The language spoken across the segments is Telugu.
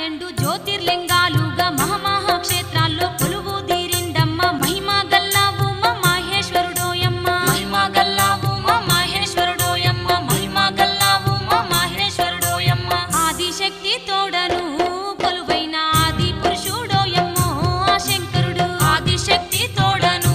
12 జ్యోతిర్లింగాలుగా మహామహాక్షేత్రాల్లో కొలువు తీరిందమ్మ మహిమా గల్లావు మా మహేశ్వరుడోయమ్మ మహిమా గల్లావు మా మహేశ్వరుడోయమ్మ మహిమా గల్లావు మా మహేశ్వరుడోయమ్మ ఆదిశక్తి తోడను కొలువైన ఆది పురుషుడోయమ్మో ఆ శంకరుడు ఆదిశక్తి తోడను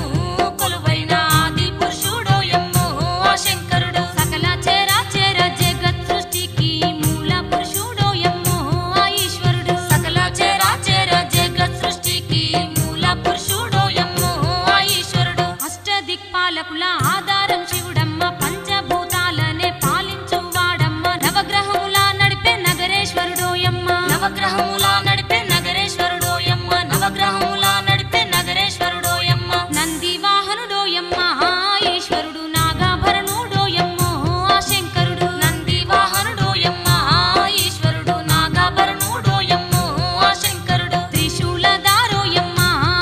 కొలువైన ఆది పురుషుడోయమ్మో ఆ శంకరుడు సకల చరాచర జగత్ సృష్టికి మూల పురుషుడోయమ్మో ఆ ఈశ్వరుడు సకల చరాచర జగత్ సృష్టికి మూల పురుషుడోయమ్మో ఆ ఈశ్వరుడు అష్టదిక్పాలకుల ఆధారం శివుడమ్మ పంచభూతాలనే పాలించువాడమ్మ నవగ్రహముల నడిపే నగరేశ్వరుడోయమ్మ నవగ్రహముల నడిపే నగరేశ్వరుడోయమ్మ నవగ్రహముల నడిపే నగరేశ్వరుడోయమ్మ నంది వాహనుడోయమ్మ ఆ ఈశ్వరుడు నాగాభరణుడోయమ్మో ఆ శంకరుడు నంది వాహనుడోయమ్మ ఆ ఈశ్వరుడు నాగాభరణుడోయమ్మో ఆ శంకరుడు త్రిశూలధారోయమ్మ ఆ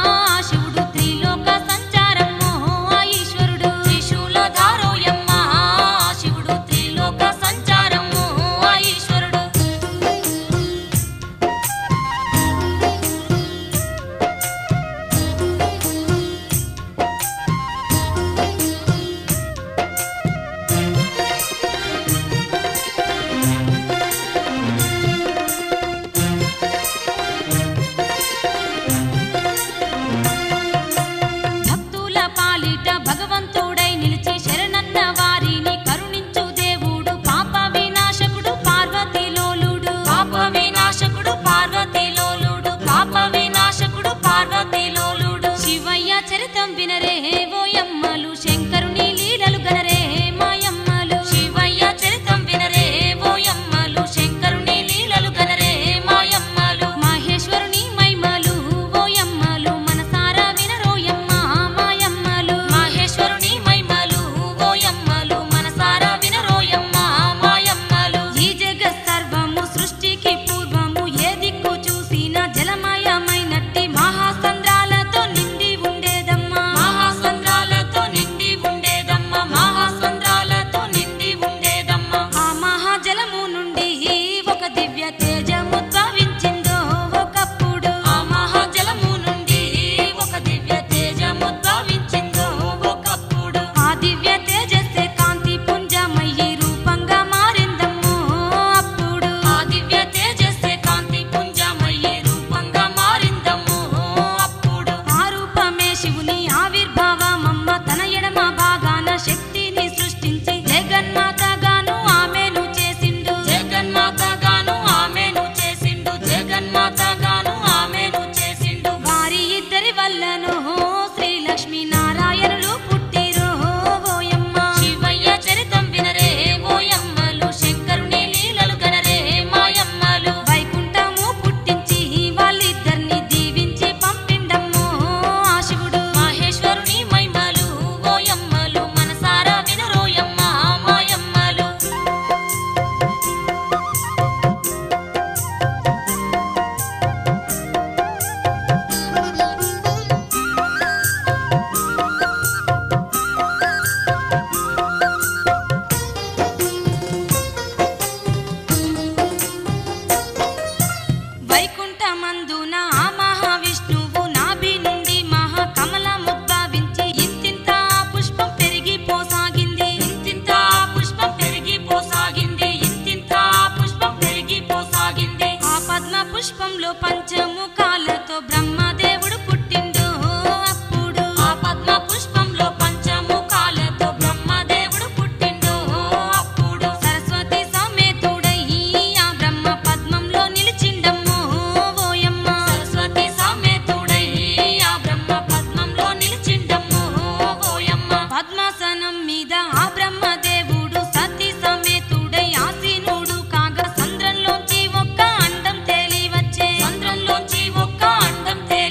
శివుడు త్రిలోక సంచారమ్మో ఆ ఈశ్వరుడు త్రిశూలధారోయమ్మ ఆ శివుడు త్రిలోక సంచారమ్మో ఆ ఈశ్వరుడు భక్తుల పాలిట భగవంతుడై నిలిచి శరణన్న వారిని కరుణించు దేవుడు పాప వినాశకుడు పార్వతీలోలుడు పాప వినాశకుడు పార్వతీలోలుడు పాప వినాశకుడు పార్వతీలోలుడు శివయ్య చరితం వినరే ఓయమ్మలు శంకరుని లీలలు గనరే మాయమ్మలు శివయ్య చరితం వినరే ఓయమ్మలు శంకరుని లీలలు గనరే మాయమ్మలు మహేశ్వరుని మహిమలు ఓయమ్మలు మనసారా వినరోయమ్మ మాయమ్మలు మహేశ్వరుని మహిమలు ఓయమ్మలు మనసారా వినరోయమ్మ మాయమ్మలు ఈ జగత్ సర్వము సృష్టికి పూర్వము ఏ దిక్కు చూసినా జలమయమైనట్టి మహాసంద్రాలతో నిండి ఉండేదమ్మా మహాసంద్రాలతో నిండి ఉండేదమ్మా మహాసంద్రాలతో నిండి ఉండేదమ్మా ఆ మహాజలము నుండి ఒక దివ్య తేజముద్భవించిందో ఒకప్పుడు ఆ మహాజలము నుండి ఒక దివ్య తేజముద్భవించిందో ఒకప్పుడు ఆ దివ్య తేజస్సే కాంతి పుంజమయ్యి రూపంగా మారిందమ్మో అప్పుడు ఆ దివ్య తేజస్సే కాంతి పుంజమయ్యి రూపంగా మారిందమ్మో అప్పుడు ఆ రూపమే శివుని ఆవిర్భావమమ్మ తన ఎడమ భాగాన శక్తిని సృష్టించి జగన్మాతగాను ఆమెను చేసిండు జగన్మాతగాను ఆమెను చేసిండు జగన్మాతగాను ఆమెను చేసిండు వారి ఇద్దరి వల్లనో శ్రీ లక్ష్మీ నారాయణులు పుట్టిరో ఓయమ్మ శివయ్య చరితం వినరే ఓయమ్మలు శంకరుని లీలలు గనరే మాయమ్మలు వైకుంఠము పుట్టించి వాళ్ళిద్దరిని దీవించి పంపిండమ్మో ఆ శివుడు మహేశ్వరుని మహిమలు ఓయమ్మలు మనసారా వినరోయమ్మ మాయమ్మలు వైకుంఠమందున ఆ మహావిష్ణువు నాభి నుండి మహాకమలముద్భవించి ఇంతింత పుష్పం పెరిగిపోసాగింది ఇంతింత పుష్పం పెరిగిపోసాగింది ఇంతింత పుష్పం పెరిగిపోసాగింది ఆ పద్మ పుష్పంలో పంచముఖాలతో బ్రహ్మదేవుడు పుట్టిండు అప్పుడు ఆ పద్మ పుష్పంలో పంచముఖాలతో బ్రహ్మదేవుడు పుట్టిండు అప్పుడు సరస్వతి సమేతుడై ఆ బ్రహ్మ పద్మంలో నిలిచిండమ్మో ఓయమ్మ సరస్వతి సమేతుడై ఆ బ్రహ్మ పద్మంలో నిలిచిండమ్మో ఓయమ్మ పద్మాసనం మీద ఆ బ్రహ్మదేవుడు సతీ సమేతుడై ఆసీనుడు కాగా సంద్రంలోంచి ఒక్క అండం తేలి వచ్చే సంద్రంలోంచి ఒక్క అండం తేలి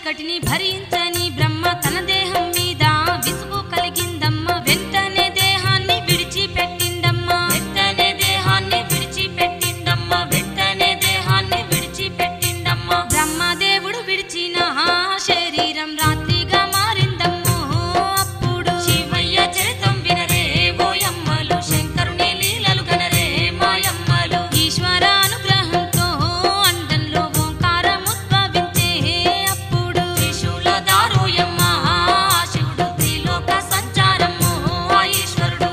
చీకటిని భరించని బ్రహ్మ తన దేహం మీద విసుగు కలిగిందమ్మ. వెంటనే దేహాన్ని విడిచిపెట్టిండమ్మా. వెంటనే దేహాన్ని విడిచిపెట్టిండమ్మా. వెంటనే దేహాన్ని విడిచిపెట్టిండమ్మా. బ్రహ్మదేవుడు విడిచిన శరీరం రాత్రిగా మారిందమ్మో. అప్పుడు శివయ్య చరితం వినరే ఓయమ్మలు, శంకరుని లీలలు గనరే మాయమ్మలు. ఈశ్వర అనుగ్రహంతో అండంలో ఓంకారం ఉద్భవించే అప్పుడు త్రిశూల దారోయమ్మ శివుడు త్రిలోక సంచారము ఈశ్వరుడు.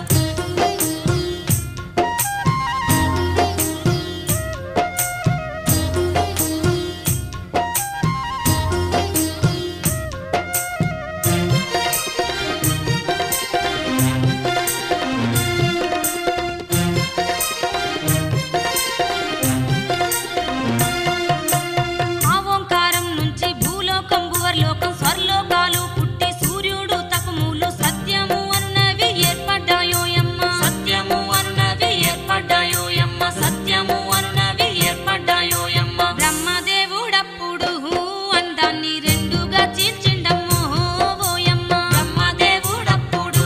ఆ ఓంకారం నుంచి భూలోకం భువర్లోకం స్వర్లోకాలు పుట్టి సూర్యుడు తపములు సత్యము అన్నవి ఏర్పడ్డాయోయమ్మ. సత్యము అన్నవి ఏర్పడ్డాయోయమ్మ. సత్యము అన్నవి ఏర్పడ్డాయోయమ్మ. బ్రహ్మదేవుడప్పుడు అండాన్ని రెండుగా చీల్చిండమ్మో ఓయమ్మ. బ్రహ్మదేవుడప్పుడు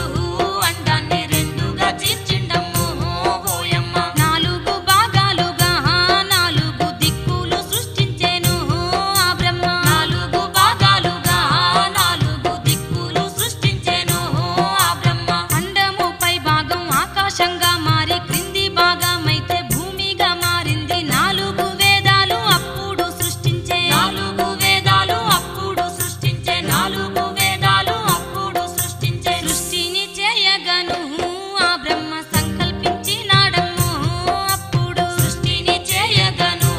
అండాన్ని రెండుగా చీల్చిండమ్మో ఓయమ్మ. నాలుగు భాగాలుగా నాలుగు దిక్కులు సృష్టించెను ఆ బ్రహ్మ. నాలుగు భాగాలుగా నాలుగు దిక్కులు సృష్టించెను ఆ బ్రహ్మ. అండము పై భాగం ఆకాశంగా మారి క్రింది భాగమైతే భూమిగా మారింది. నాలుగు వేదాలు అప్పుడు సృష్టించే. నాలుగు వేదాలు అప్పుడు సృష్టించే. నాలుగు వేదాలు అప్పుడు సృష్టించే. సృష్టిని చేయగను ఆ బ్రహ్మ సంకల్పించినాడమ్మో. అప్పుడు సృష్టిని చేయగను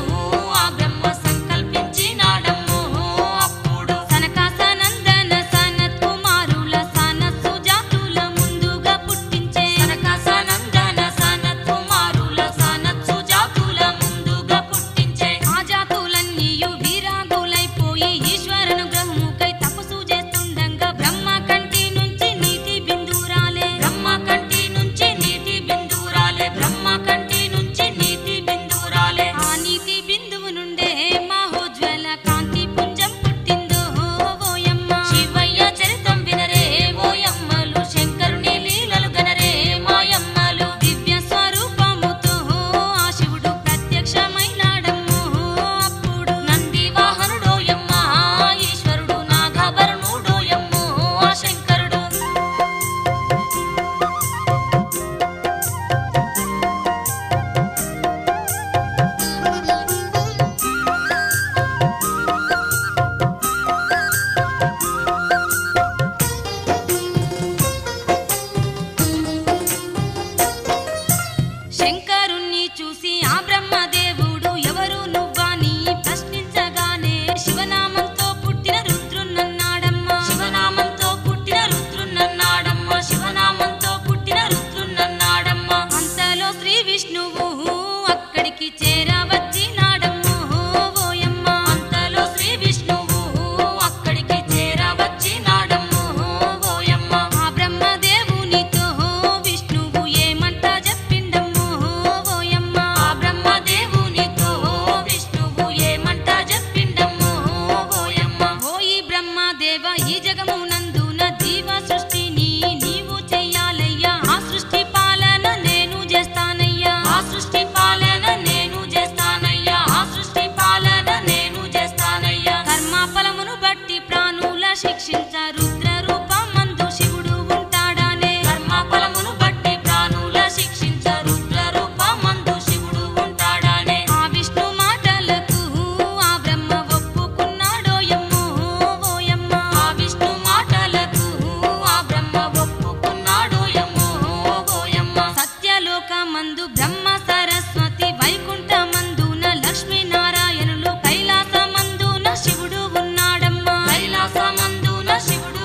ఆ బ్రహ్మ సంకల్పించినాడమ్మో. అప్పుడు సనకాసనందన సనత్ కుమారుల సనత్సు జాతుల ముందుగా పుట్టించే. సనకాసనందన సనత్ కుమారుల సనత్సు జాతుల ముందుగా పుట్టించే. ఆ జాతులన్నీయు వీరాగులైపోయి ఈశ్వరనుగ్రహముకై తపస్సు చేస్తుండగా బ్రహ్మ కంటి నుంచి నీటి బిందురాలే. బ్రహ్మ కంటి నుంచి నీటి బిందురాలే. బ్రహ్మ కంటి నుంచి నీటి బిందురాలే. ఆ నీటి బిందువు నుండే మహోజ్వల కాంతి పుంజం పుట్టిందో ఓయమ్మ. శివయ్య చరితం వినరే ఓయమ్మలు, శంకరుని లీలలు గనరే మాయమ్మలు. దివ్య స్వరూపముతో ఆ శివుడు ప్రత్యక్షమైనాడమ్మో. అప్పుడు నంది వాహనుడోయమ్మ ఈశ్వరుడు, నాగాభరణుడోయమ్మో ఆ శంకరుడు. శంకరుణ్ణి చూసి ఆ బ్రహ్మదేవుడు ఎవరు నువ్వని ప్రశ్నించగానే శివనామంతో పుట్టిన రుద్రున్నన్నాడమ్మ. శివనామంతో పుట్టిన రుద్రున్నన్నాడమ్మ. శివనామంతో పుట్టిన రుద్రున్నన్నాడమ్మ. అంతలో శ్రీ విష్ణువు అక్కడికి చేరవచ్చినాడమ్మో ఓయమ్మ. అంతలో శ్రీ విష్ణువు అక్కడికి చేరవచ్చినాడమ్మో ఓయమ్మ. ఆ బ్రహ్మదేవునితో విష్ణువు ఏమంట చెప్పిండమ్మో ఓయమ్మ. ఆ బ్రహ్మదేవునితో విష్ణువు ఏమంట చెప్పిండమ్మో ఓయమ్మ. ఓయి బ్రహ్మదేవ ఈ జగమునందున జీవ సృష్టిని నీవు చెయ్యాలయ్యా. ఆ సృష్టి పాలన నేను చేస్తానయ్యా. ఆ సృష్టి పాలన నేను చేస్తానయ్యా. ఆ సృష్టి పాలన నేను చేస్తానయ్యా. కర్మఫలమును బట్టి ప్రాణుల శిక్షించ రుద్ర రూపమందు శివుడు ఉంటాడానే. కర్మఫలమును బట్టి ప్రాణుల శిక్షించ రుద్ర రూపమందు శివుడు ఉంటాడానే. ఆ విష్ణు మాటలకు ఆ బ్రహ్మ ఒప్పుకున్నాడోయమ్మో ఓయమ్మ. ఆ విష్ణు మాటలకు ఆ బ్రహ్మ ఒప్పుకున్నాడోయమ్మో ఓయమ్మ. సత్యలోకమందు బ్రహ్మ సరస్వతి, వైకుంఠమందున లక్ష్మీనారాయణులు, కైలాసమందున శివుడు ఉన్నాడమ్మా. కైలాసమందున శివుడు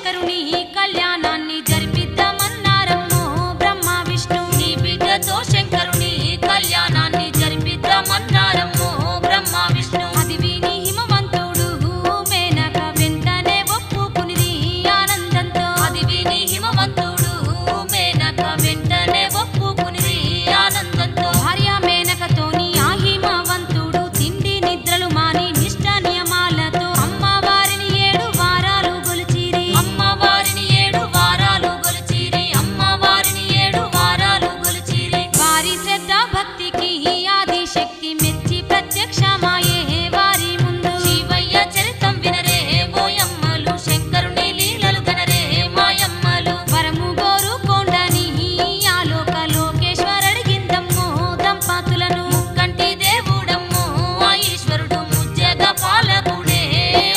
శంకరుని కళ్యాణాన్ని జరిపిద్దామన్నారమ్మో బ్రహ్మ విష్ణు నీ బిడ్డతో శంకరుని కళ్యాణాన్ని జరిపిద్దామన్నారమ్మో బ్రహ్మ విష్ణు అది విని హిమవంతుడు మేనక వెంటనే ఒప్పుకునిది ఆనందంతో అది విని హిమవంతుడు మేనక వెంటనే ఒప్పుకునిది ఆనందంతో భార్య మేనకతోని ఆ హిమవంతుడు తిండి నిద్రలు మాని నిష్ఠ నియమాలతో అమ్మవారిని 7 వారాలు గొలిచిరి అమ్మవారిని 7 వారాలు గొలిచిరి అమ్మవారిని 7 వారాలు గొలిచిరి వారి శ్రద్ధ భక్తికి ఆది శక్తి మెచ్చి ప్రత్యక్షమాయే వారి ముందు శివయ్య చరితం వినరే ఓయమ్మలు శంకరుని లీలలు గనరే మాయమ్మలు వరము గోరు కొండని ఆలోక లోకేశ్వరడిగిందమ్మో దంపతులను ముక్కంటి దేవుడమ్మో ఆ ఈశ్వరుడు ముజ్జగ పాలకుడే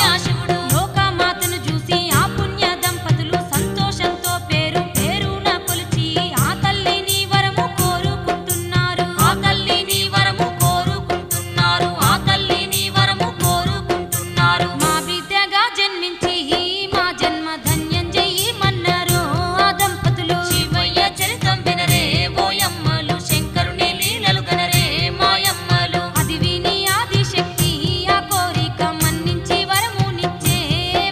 ఆ శివుడు లోకమాతను చూసి ఆ పుణ్య దంపతులు సంతోషంతో పేరున కొలిచి ఆ తల్లిని వరము కోరుకుంటున్నారు ఆ తల్లిని వరము కోరుకుంటున్నారు ఆ తల్లిని వరము కోరుకుంటున్నారు మా బిడ్డగా జన్మించి మా జన్మ ధన్యం చెయ్యమన్నారు ఆ దంపతులు శివయ్య చరితం వినరే ఓయమ్మలు శంకరుని లీలలు గనరే మాయమ్మలు అది విని ఆది శక్తి ఆ కోరిక మన్నించి వరమునిచ్చే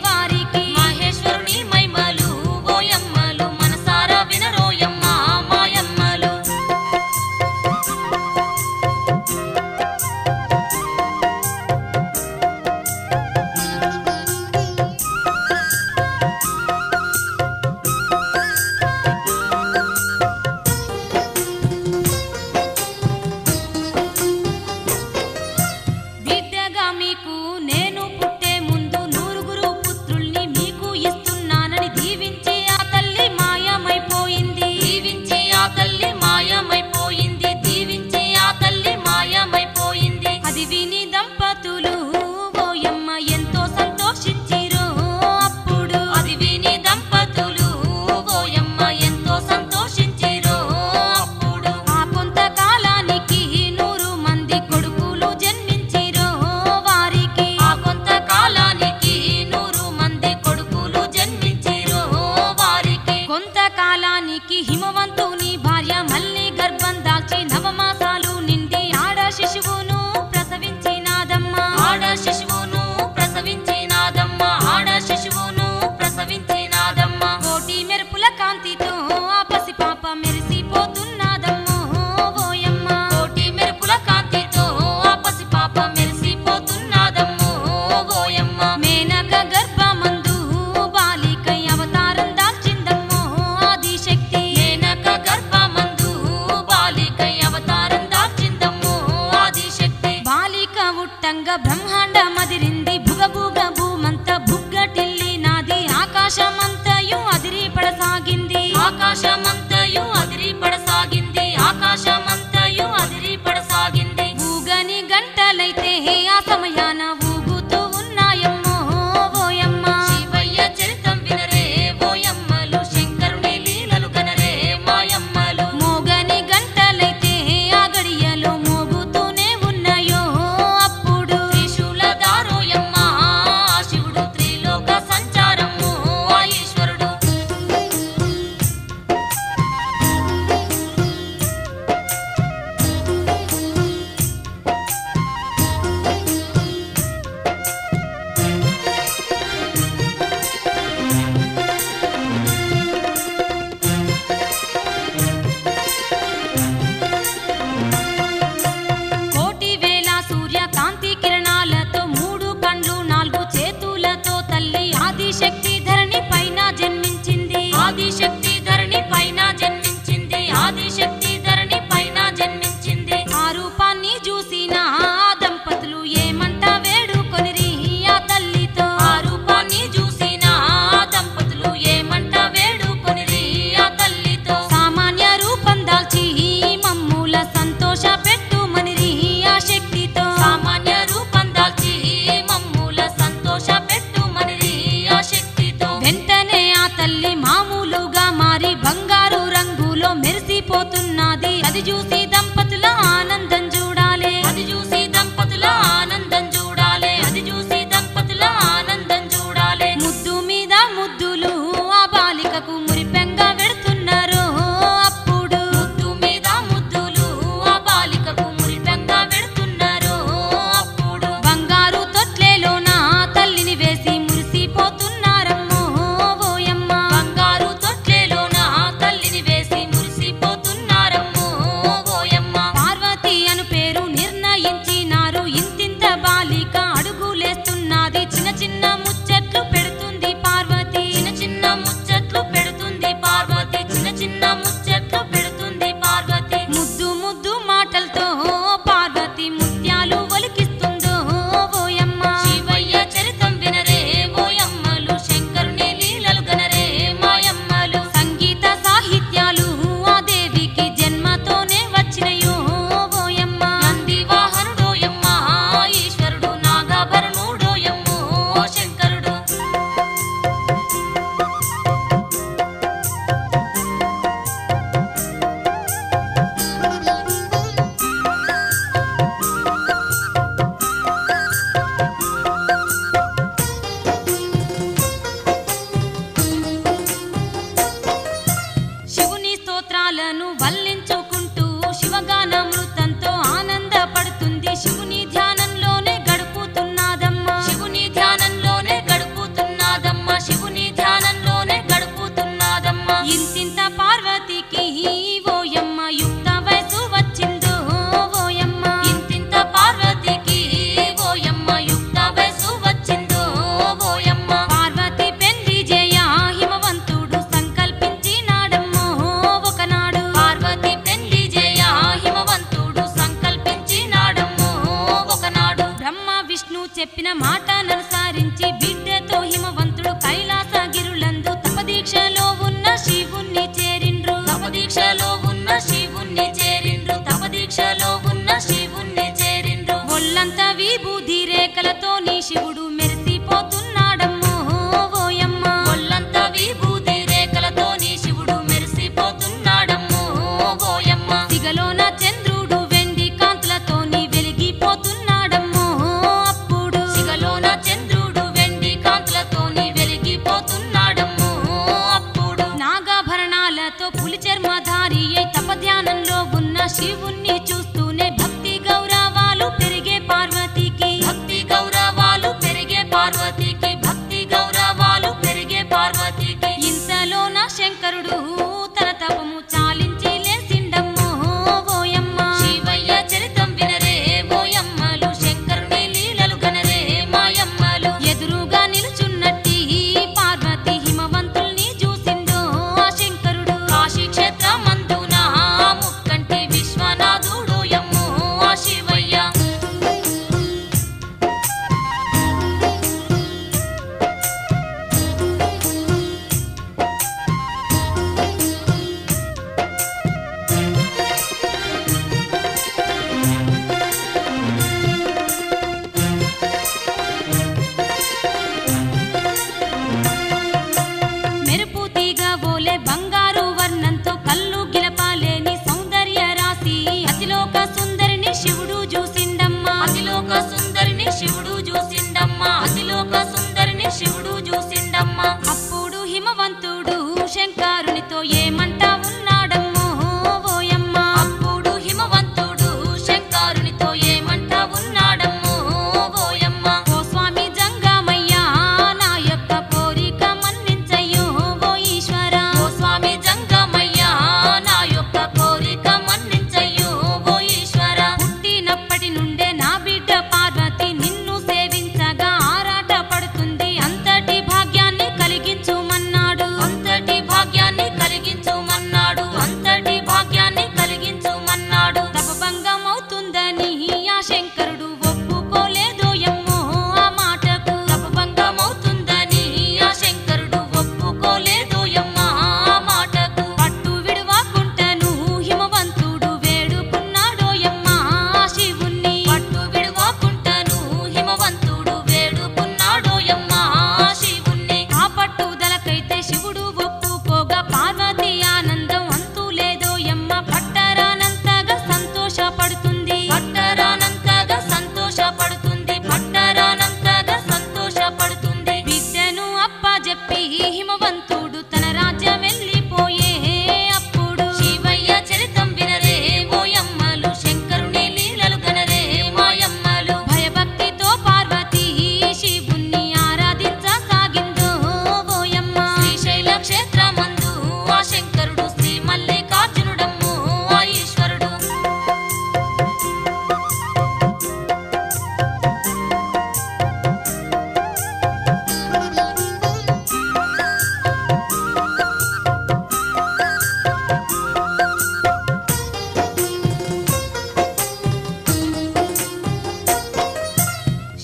వారికి మహేశ్వరుని మహిమలు ఓయమ్మలు మనసారా వినరోయమ్మ మాయమ్మలు బిడ్డగా మీకు నేను పుట్టే ముందు 9 పుత్రుల్ని మీకు ఇస్తున్నానని దీవించి ఆ తల్లి మాయమైపోయింది దీవించి ఆ తల్లి మాయమైపోయింది దీవించి ఆ తల్లి మాయమైపోయింది అది విని దంపతులు ఓయమ్మ ఎంతో సంతోషించిరో అప్పుడు అది విని దంపతులు ఓయమ్మ ఎంతో సంతోషించిరో అప్పుడు ఆ కొంతకాలానికి 100 మంది కొడుకులు జన్మించిరో వారికి ఆ కొంతకాలానికి 100 మంది కొడుకులు జన్మించిరో వారికి కొంతకాలానికి హిమవంతుని భార్య మళ్ళీ గర్భం దాల్చి 9 మాసాలు నిండి ఆడ శిశువును ప్రసవించినాదమ్మ ఆడ శిశువును ప్రసవించినాదమ్మ ఆడ శిశువును ప్రసవించినాదమ్మ కోటి మెరుపుల కాంతితో ఆ పసిపాప మెరిసిపోతున్నదమ్మో ఓయమ్మ కోటి మెరుపుల కాంతితో ఆ పసిపాప మెరిసిపోతున్నదమ్మో ఓయమ్మ మేనక గర్భమందు బాలికై అవతారం దాల్చిందమ్మో ఆది శక్తి మేనక గర్భమందు బాలికై అవతారం దాల్చిందమ్మో ఆది శక్తి బాలిక ఉట్టంగా బ్రహ్మాండ మదిరింది భుగభుగ భూమంత బుగ్గటిల్లి నాది ఆకాశమంతయు అదిరి పడసాగింది ఆకాశమంతయు అదిరి పడసాగింది ఆకాశమంతయు అదిరి పడసాగింది ఊగని గంటలైతే ఆ సమయాన ఊగుతూ ఉన్నాయమ్మో ఓయమ్మ శివయ్య చరితం వినరే ఓయమ్మలు శంకరుని లీలలు గనరే మాయమ్మలు మోగని గంటలైతే ఆ గడియలో మోగుతూనే ఉన్నాయో అప్పుడు త్రిశూల దారోయమ్మ ఆ శివుడు త్రిలోక సంచారము ఆ ఈశ్వరుడు కోటి వేల సూర్య కాంతి కిరణాలతో 3 కండ్లు 4 చేతులతో తల్లి ఆది శక్తి ధరణి పైన జన్మించింది ఆది శక్తి ధరణి పైన జన్మించింది ఆది శక్తి ధరణి పైన జన్మించింది ఆ రూపాన్ని చూసిన ఆ దంపతులు ఏమంట వేడుకొనిరి ఆ తల్లితో ఆ రూపాన్ని చూసిన ఆ దంపతులు ఏమంట వేడుకొనిరి ఆ తల్లితో సామాన్య రూపం దాల్చి మమ్ముల సంతోష పెట్టుమనిరి ఆ శక్తితో సామాన్య రూపం దాల్చి మమ్ముల సంతోష పెట్టుమనిరి ఆ శక్తితో వెంటనే ఆ తల్లి మామూలుగా మారి బంగారు రంగులో మెరిసిపోతున్నది అది చూసి దంపతుల ఆనందం చూడాలి అది చూసి దంపతుల ఆనందం చూడాలి అది చూసి దంపతుల ఆనందం చూడాలి ముద్దు మీద ముద్దులు చూసిండమ్మా. అప్పుడు హిమవంతుడు శంకరునితో ఏమంటా ఉన్నాడమ్మో ఓయమ్మ. అప్పుడు హిమవంతుడు శంకరునితో ఏమంటా ఉన్నాడమ్మో ఓయమ్మ. ఓ స్వామి జంగమయ్య నా యొక్క కోరిక మన్నించయ్యో ఓ ఈశ్వర. ఓ స్వామి జంగమయ్య నా యొక్క కోరిక మన్నించయ్యో ఓ ఈశ్వర. పుట్టినప్పటి నుండే నా బిడ్డ పార్వతి నిన్ను సేవించగా ఆరాట పడుతుంది. అంతటి భాగ్యాన్ని కలిగించుమన్నాడు. అంతటి భాగ్యాన్ని కలిగించుమన్నాడు. అంతటి భాగ్యాన్ని కలిగించుమన్నాడు. తపభంగం అవుతుందని ఆ శంకరుడు ఒప్పుకోలేదు ఎమ్మో ఆ మాటకు. తపభంగం అవుతుందని ఆ శంకరుడు ఒప్పుకోలేదు ఎమ్మా ఆ మాటకు. పట్టు విడువకుంటను హిమవంతుడు వేడుకున్నాడో ఎమ్మా శివుణ్ణి. పట్టు విడువకుంటను హిమవంతుడు వేడుకున్నాడో ఎమ్మా శివుణ్ణి. ఆ పట్టుదలకైతే శివుడు ఒప్పుకోగా పార్వతి ఆనందం అంతులేదో ఎమ్మ. పట్టరానంతగా సంతోషపడుతుంది. పట్టరానంతగా సంతోషపడుతుంది. పట్టరానంతగా సంతోషపడుతుంది. బిడ్డను అప్పజెప్పి హిమవంతుడు తన రాజ్యం వెళ్ళిపోయే అప్పుడు శివయ్య చరితం వినరే ఓయమ్మలు. శంకరుని లీలలు గనరే మాయమ్మలు. భయభక్తితో పార్వతి శివుణ్ణి ఆరాధించసాగిందో ఓయమ్మ. శ్రీశైల క్షేత్రమందు ఆ శంకరుడు శ్రీ మల్లికార్జునుడమ్మో ఆ ఈశ్వరుడు.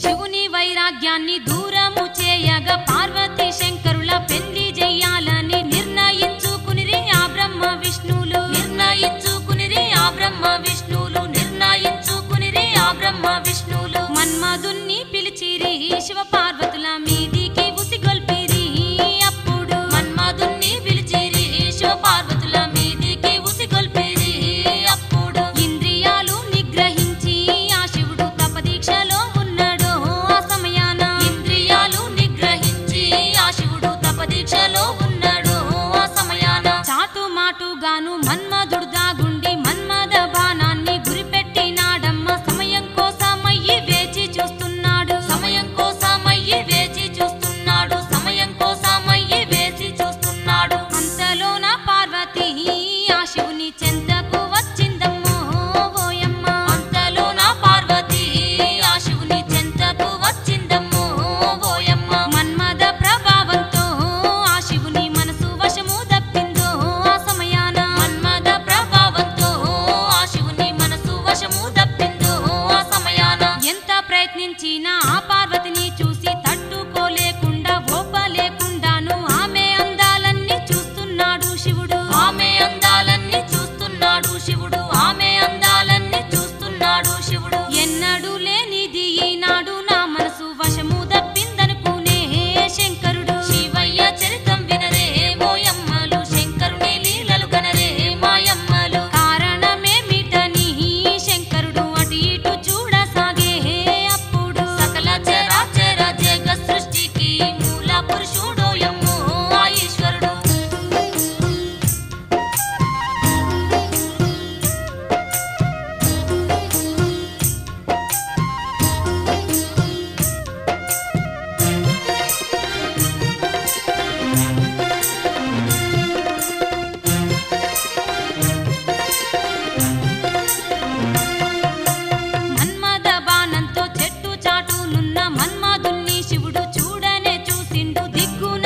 శివుని వైరాగ్యాన్ని దూరము చేయగా పార్వతి శంకరుల పెళ్లి చెయ్యాలని నిర్ణయించుకునిరి ఆ బ్రహ్మ విష్ణువులు. నిర్ణయించుకునిరి ఆ బ్రహ్మ విష్ణువులు. నిర్ణయించుకునిరి ఆ బ్రహ్మ విష్ణువులు. మన్మధుణ్ణి పిలిచిరి శివ పార్వతుల మీదికి ఉసిగొల్పిరి. అప్పుడు మన్మధుణ్ణి పిలిచిరి శివ పార్వతుల మీదికి ఉసిగొల్పిరి. అప్పుడు ఇంద్రియాలు నిగ్రహించి ఆ శివుడు తపదీక్షలో ఉన్నాడో ఆ సమయాన. ఇంద్రియాలు నిగ్రహించి ఆ శివుడు తపదీక్షలో ఉన్నాడో ఆ సమయాన. చాటు మాటుగాను మన్మధుడు దాగుండి మన్మథ బాణాన్ని గురిపెట్టినాడమ్మ. సమయం కోసమయ్యి వేచి చూస్తున్నాడు. సమయం కోసమయ్యి వేచి చూస్తున్నాడు. సమయం కోసమయ్యి వేచి చూస్తున్నాడు. అంతలోన పార్వతి ఆ శివుని చెంతకు వచ్చిందమ్మో ఓయమ్మ. అంతలోన పార్వతి ఆ శివుని చెంతకు వచ్చిందమ్మో ఓయమ్మ. మన్మథ ప్రభావంతో ఆ శివుని మనసు వశము దప్పిందో ఆ సమయాన. మన్మథ ప్రభావంతో ఆ శివుని మనసు వశము దప్పిందో ఆ సమయాన. ఎంత ప్రయత్నించినా ఆ పార్వతిని చూసి తట్టుకోలేకుండా ఓపలేకుండాను ఆమె అందాలన్నీ చూస్తున్నాడు శివుడు. ఆమె అందాలన్నీ చూస్తున్నాడు శివుడు. ఆమె అందాలన్నీ చూస్తున్నాడు శివుడు. ఎన్నడూ లేనిది ఈనాడు నా మనసు వశము దప్పిందనుకునే శంకరుడు. శివయ్య చరితం వినరే ఓయమ్మలు. శంకరుని లీలలు గనరే మాయమ్మలు. కారణమేమిటని శంకరుడు అటు ఇటు చూడసాగే అప్పుడు సకల చరాచర జగ సృష్టికి మూల పురుషుడోయమ్మో ఆ ఈశ్వరుడు. మన్మథ బాణంతో చెట్టు చాటునున్న మన్మధుణ్ణి శివుడు చూడనే చూసిండు. దిగ్గున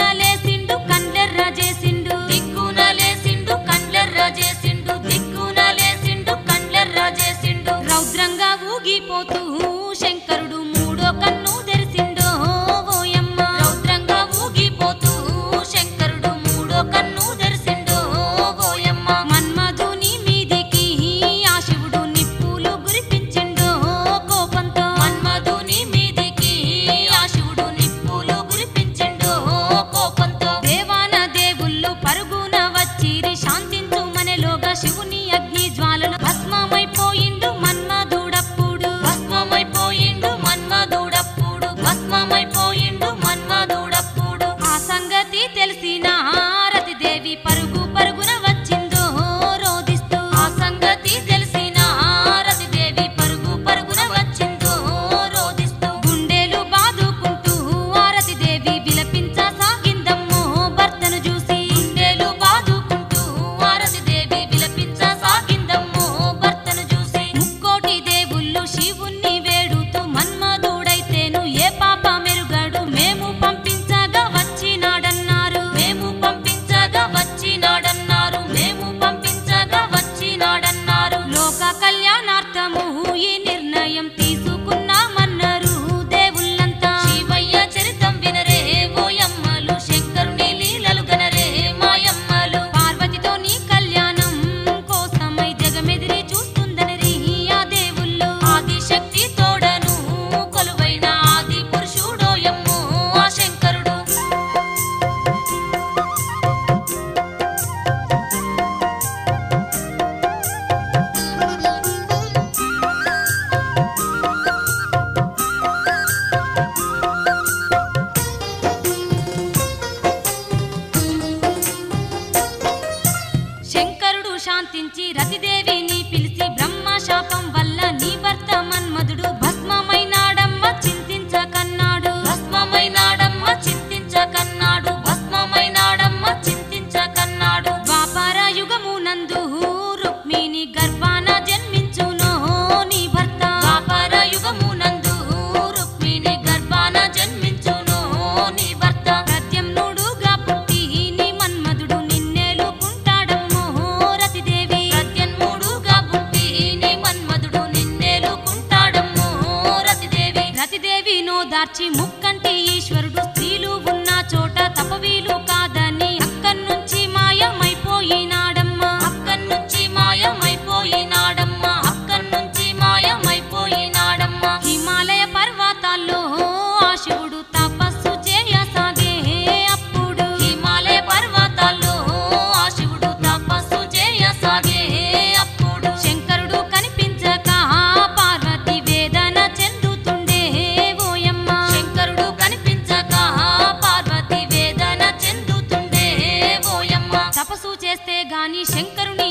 గాని శంకరుని